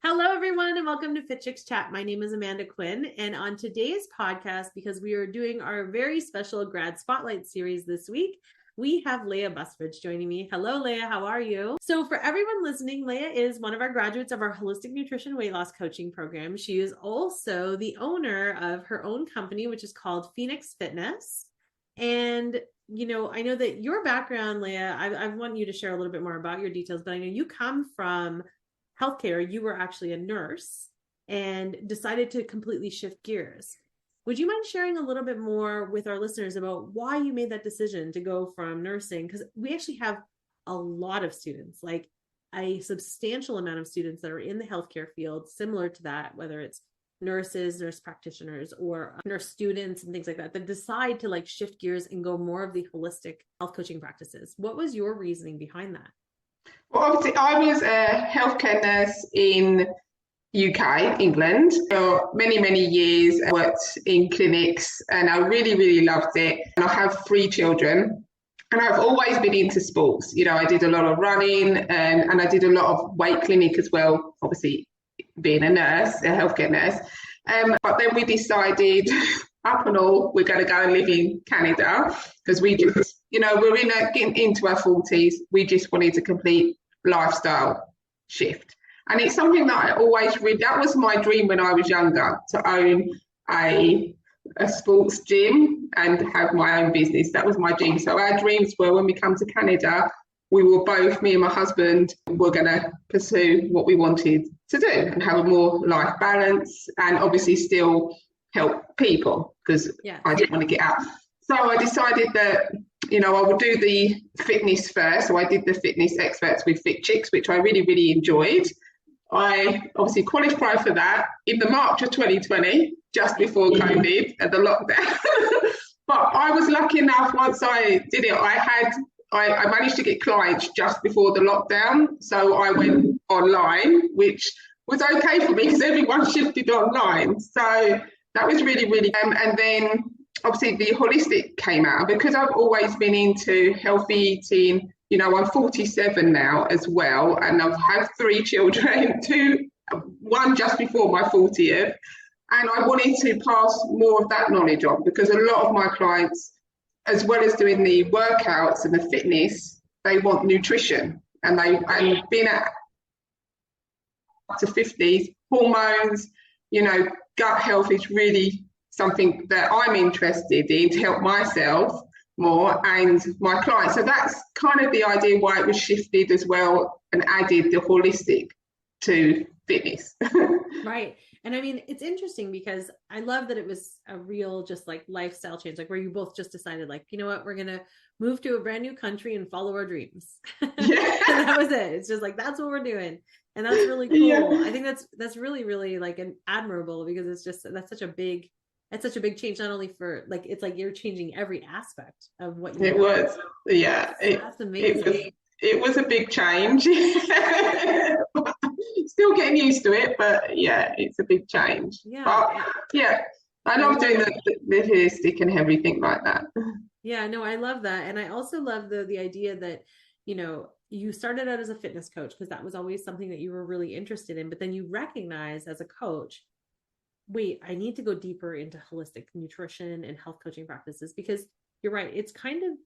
Hello, everyone, and welcome to Fit Chicks Chat. My name is Amanda Quinn, and on today's podcast, because we are doing our very special Grad Spotlight Series this week, we have Leah Busbridge joining me. Hello, Leah. How are you? So for everyone listening, Leah is one of our graduates of our Holistic Nutrition Weight Loss Coaching Program. She is also the owner of her own company, which is called Phoenix Fitness. And, you know, I know that your background, Leah, I want you to share a little bit more about your details, but I know you come from healthcare. You were actually a nurse and decided to completely shift gears. Would you mind sharing a little bit more with our listeners about why you made that decision to go from nursing? Because we actually have a lot of students, like a substantial amount of students that are in the healthcare field, similar to that, whether it's nurses, nurse practitioners, or nurse students and things like that, that decide to like shift gears and go more of the holistic health coaching practices. What was your reasoning behind that? Well, obviously, I was a healthcare nurse in UK, England, for many, many years. I worked in clinics and I really, really loved it. And I have 3 children and I've always been into sports. You know, I did a lot of running and I did a lot of weight clinic as well, obviously being a nurse, a healthcare nurse. But then we decided, up and all, we're going to go and live in Canada because we just, you know, we're getting into our 40s. We just wanted a complete lifestyle shift. And it's something that I always read. That was my dream when I was younger, to own a sports gym and have my own business. That was my dream. So our dreams were, when we come to Canada, we were both, me and my husband, were going to pursue what we wanted to do and have a more life balance and obviously still help people because I didn't want to get out. So I decided that, you know, I would do the fitness first. So I did the fitness experts with Fit Chicks, which I really, really enjoyed. I obviously qualified for that in the March of 2020, just before COVID and the lockdown. But I was lucky enough, once I did it, I managed to get clients just before the lockdown. So I went online, which was okay for me because everyone shifted online. So that was really, really, and then obviously the holistic came out because I've always been into healthy eating. You know, I'm 47 now as well, and I've had 3 children, one just before my 40th. And I wanted to pass more of that knowledge on because a lot of my clients, as well as doing the workouts and the fitness, they want nutrition. And being at up to 50s, hormones, you know, gut health is really something that I'm interested in to help myself more and my clients. So that's kind of the idea why it was shifted as well and added the holistic to fitness. Right. And I mean, it's interesting because I love that it was a real just like lifestyle change, like where you both just decided like, you know what, we're going to move to a brand new country and follow our dreams. Yeah. And that was it. It's just like, that's what we're doing. And that's really cool. Yeah. I think that's really, really like an admirable because it's just, it's such a big change, not only for like, it's like you're changing every aspect of what you was. Yeah. That's amazing. It was a big change. Still getting used to it, but yeah, it's a big change. Yeah. But yeah, I love doing the holistic and everything like that. Yeah, no, I love that. And I also love the idea that, you know, you started out as a fitness coach because that was always something that you were really interested in, but then you recognize as a coach, wait, I need to go deeper into holistic nutrition and health coaching practices because you're right. It's kind of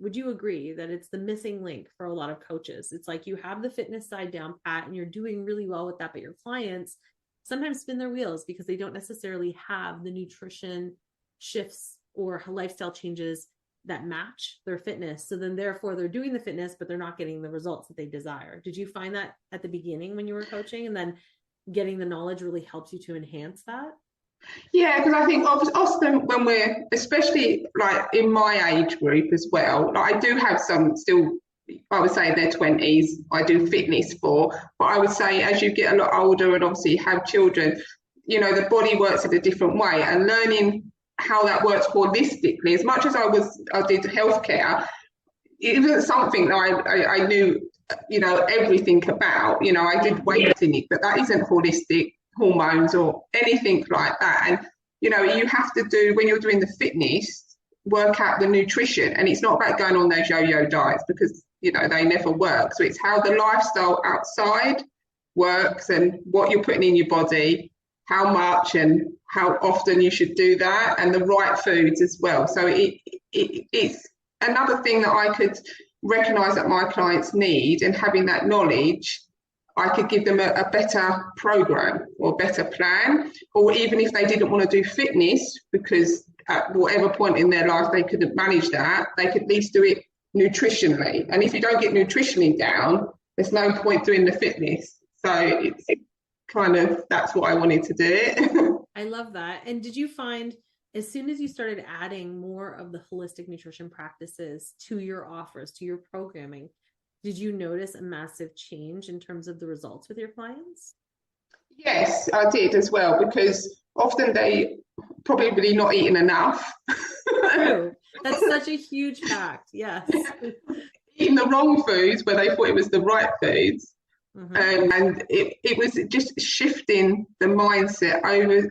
would you agree that it's the missing link for a lot of coaches? It's like you have the fitness side down pat and you're doing really well with that, but your clients sometimes spin their wheels because they don't necessarily have the nutrition shifts or lifestyle changes that match their fitness. So then therefore they're doing the fitness, but they're not getting the results that they desire. Did you find that at the beginning when you were coaching and then getting the knowledge really helps you to enhance that? Yeah, because I think often when we're, especially like in my age group as well, like I do have some still, I would say in their 20s, I do fitness for, but I would say as you get a lot older and obviously have children, you know, the body works in a different way and learning how that works holistically, as much as I did healthcare, it wasn't something that I knew, you know, everything about. You know, I did weight clinic, but that isn't holistic hormones or anything like that. And, you know, you have to do, when you're doing the fitness, work out the nutrition. And it's not about going on those yo-yo diets because, you know, they never work. So it's how the lifestyle outside works and what you're putting in your body, how much and how often you should do that, and the right foods as well. So it's another thing that I could recognise that my clients need, and having that knowledge, I could give them a better program or better plan. Or even if they didn't want to do fitness because at whatever point in their life they couldn't manage that, they could at least do it nutritionally. And if you don't get nutritionally down, there's no point doing the fitness. So it's kind of, that's what I wanted to do it. I love that. And did you find as soon as you started adding more of the holistic nutrition practices to your offers, to your programming, did you notice a massive change in terms of the results with your clients? Yes, I did as well, because often they probably not eating enough. True. That's such a huge fact. Yes. Eating the wrong foods where they thought it was the right foods. And it was just shifting the mindset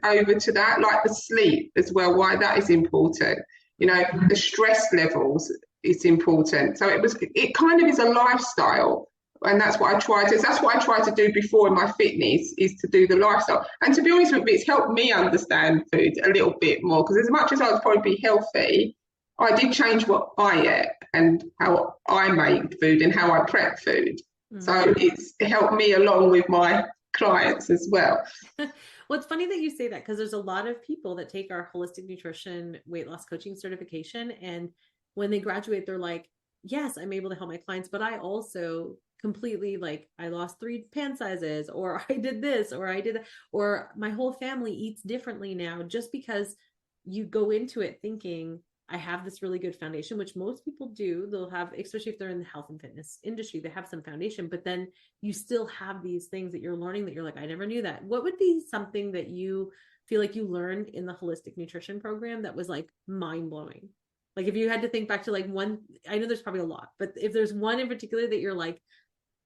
over to that, like the sleep as well, why that is important. You know, the stress levels is important. So it kind of is a lifestyle. And that's what I tried to do before in my fitness, is to do the lifestyle. And to be honest with you, it's helped me understand food a little bit more, because as much as I would probably be healthy, I did change what I ate and how I made food and how I prep food. So it's helped me along with my clients as well. Well, it's funny that you say that, because there's a lot of people that take our holistic nutrition weight loss coaching certification, and when they graduate, they're like, yes, I'm able to help my clients, but I also completely, like, I lost 3 pant sizes, or I did this, or I did that, or my whole family eats differently now, just because you go into it thinking, I have this really good foundation, which most people do. They'll have, especially if they're in the health and fitness industry, they have some foundation, but then you still have these things that you're learning that you're like, I never knew that. What would be something that you feel like you learned in the holistic nutrition program that was like mind blowing? Like if you had to think back to like one, I know there's probably a lot, but if there's one in particular that you're like,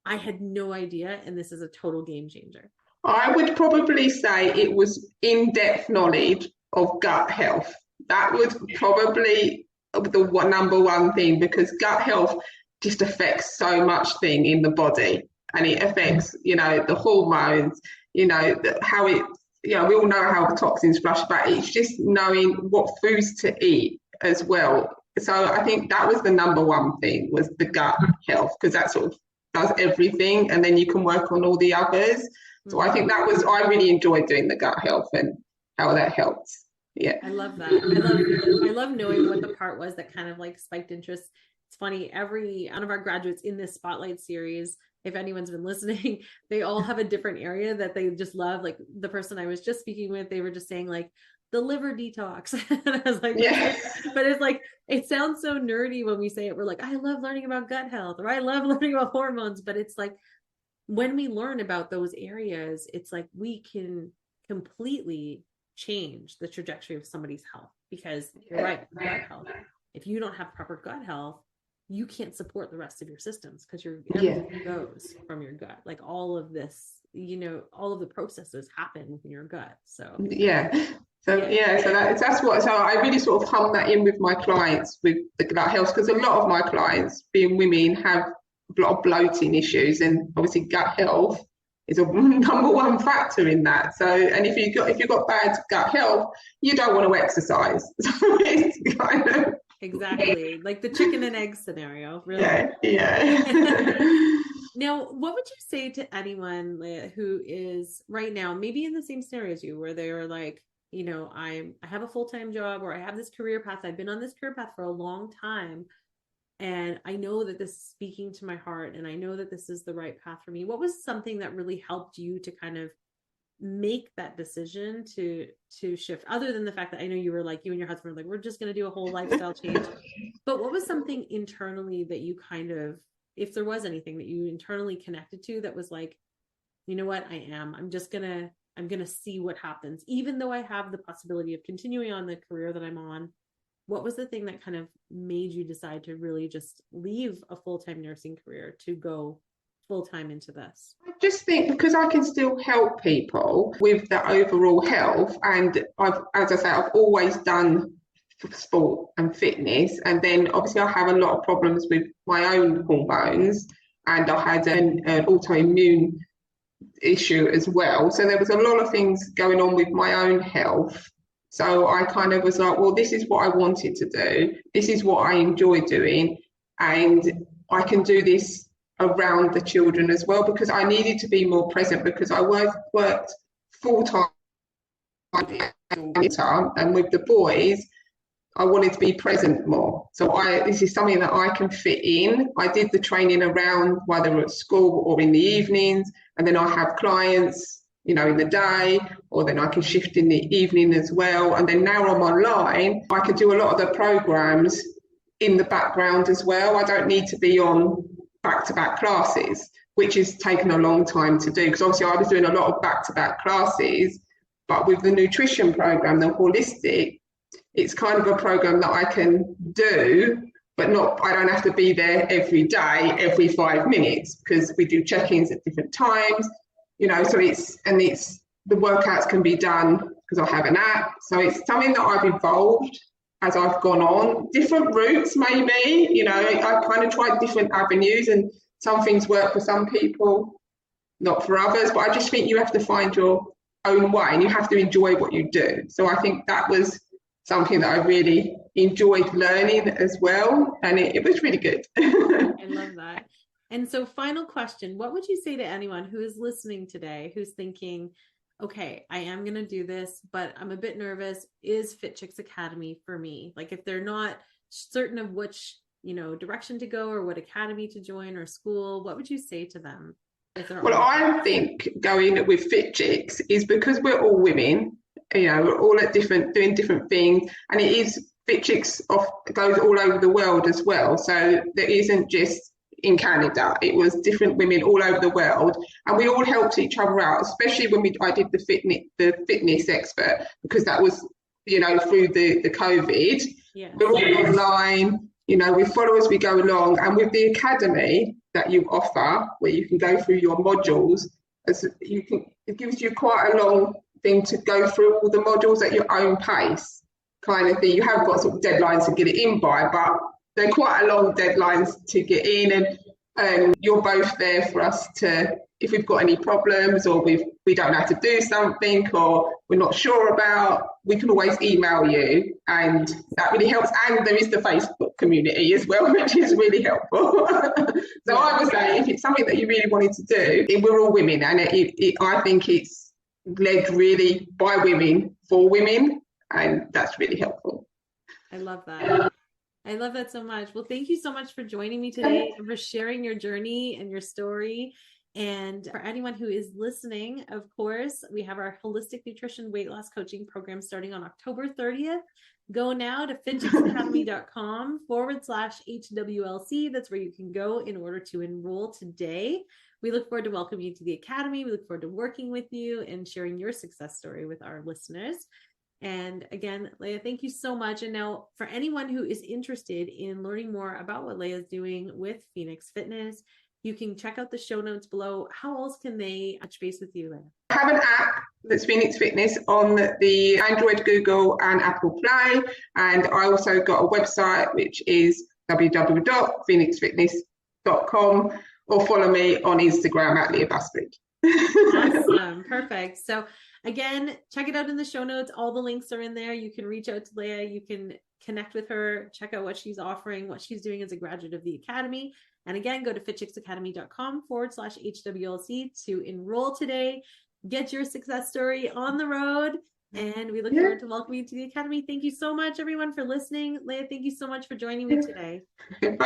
I had no idea, and this is a total game changer. I would probably say it was in-depth knowledge of gut health. That was probably the number one thing, because gut health just affects so much thing in the body, and it affects, you know, the hormones, you know, how it, you know, we all know how the toxins flush, but it's just knowing what foods to eat as well. So I think that was the number one thing, was the gut health, because that sort of does everything, and then you can work on all the others. So I think I really enjoyed doing the gut health and how that helps. Yeah. I love that. I love knowing what the part was that kind of like spiked interest. It's funny, every one of our graduates in this Spotlight series, if anyone's been listening, they all have a different area that they just love. Like the person I was just speaking with, they were just saying like the liver detox. And I was like, yeah. But it's like, it sounds so nerdy when we say it. We're like, I love learning about gut health, or I love learning about hormones. But it's like, when we learn about those areas, it's like we can completely change the trajectory of somebody's health, because you're right, gut health. If you don't have proper gut health, you can't support the rest of your systems, because everything goes from your gut. Like all of this, you know, all of the processes happen within your gut. So that's what. So I really sort of hum that in with my clients with the gut health, because a lot of my clients, being women, have a lot of bloating issues, and obviously gut health is a number one factor in that. So, and if you've got bad gut health, you don't want to exercise. So it's kind of exactly like the chicken and egg scenario, really. Yeah. Now, what would you say to anyone, Leah, who is right now maybe in the same scenario as you, where they're like, you know, I have a full-time job, or I have this career path, I've been on this career path for a long time, and I know that this is speaking to my heart, and I know that this is the right path for me. What was something that really helped you to kind of make that decision to shift, other than the fact that I know you were like, you and your husband were like, we're just going to do a whole lifestyle change? But what was something internally that you kind of, if there was anything that you internally connected to that was like, you know what, I'm going to see what happens, even though I have the possibility of continuing on the career that I'm on? What was the thing that kind of made you decide to really just leave a full-time nursing career to go full-time into this? I just think because I can still help people with their overall health, and I've always done sport and fitness, and then obviously I have a lot of problems with my own hormones, and I had an autoimmune issue as well. So there was a lot of things going on with my own health. So I kind of was like, well, this is what I wanted to do. This is what I enjoy doing. And I can do this around the children as well, because I needed to be more present, because I worked full time and with the boys I wanted to be present more. So this is something that I can fit in. I did the training around whether at school or in the evenings, and then I have clients, in the day, or then I can shift in the evening as well. And then now I'm online, I can do a lot of the programs in the background as well. I don't need to be on back-to-back classes, which has taken a long time to do, because obviously I was doing a lot of back-to-back classes, but with the nutrition program, the holistic, it's kind of a program that I can do, but I don't have to be there every day, every 5 minutes, because we do check-ins at different times, so the workouts can be done because I have an app. So it's something that I've evolved as I've gone on, different routes maybe, I kind of tried different avenues, and some things work for some people, not for others, but I just think you have to find your own way and you have to enjoy what you do. So I think that was something that I really enjoyed learning as well, and it was really good. I love that. And so final question, what would you say to anyone who is listening today, who's thinking, okay, I am going to do this, but I'm a bit nervous. Is Fit Chicks Academy for me? Like if they're not certain of which, direction to go or what academy to join or school, what would you say to them? Well, I think going with Fit Chicks is because we're all women, we're all doing different things, and it is Fit Chicks goes all over the world as well. So there isn't just in Canada, it was different women all over the world, and we all helped each other out, especially when I did the fitness expert, because that was through the COVID. Yeah. We're all online, we follow as we go along, and with the academy that you offer, where you can go through your modules, it gives you quite a long thing to go through all the modules at your own pace, kind of thing. You have got sort of deadlines to get it in by, but they're quite a long deadlines to get in, and you're both there for us to, if we've got any problems or we don't know how to do something or we're not sure about, we can always email you, and that really helps. And there is the Facebook community as well, which is really helpful. So I would say if it's something that you really wanted to do, we're all women, and I think it's led really by women for women, and that's really helpful. I love that. I love that so much. Well, thank you so much for joining me today and for sharing your journey and your story. And for anyone who is listening, of course, we have our holistic nutrition weight loss coaching program starting on October 30th. Go now to fitchicksacademy.com/HWLC. That's where you can go in order to enroll today. We look forward to welcoming you to the academy. We look forward to working with you and sharing your success story with our listeners. And again, Leah, thank you so much. And now for anyone who is interested in learning more about what Leah is doing with Phoenix Fitness, you can check out the show notes below. How else can they touch base with you, Leah? I have an app that's Phoenix Fitness on the Android, Google and Apple Play. And I also got a website, which is www.phoenixfitness.com, or follow me on Instagram at Leah Busbridge. Awesome. Perfect. So again, check it out in the show notes. All the links are in there. You can reach out to Leah. You can connect with her, check out what she's offering, what she's doing as a graduate of the academy. And again, go to fitchicksacademy.com/HWLC to enroll today. Get your success story on the road. And we look forward to welcoming you to the academy. Thank you so much, everyone, for listening. Leah, thank you so much for joining me today. Bye.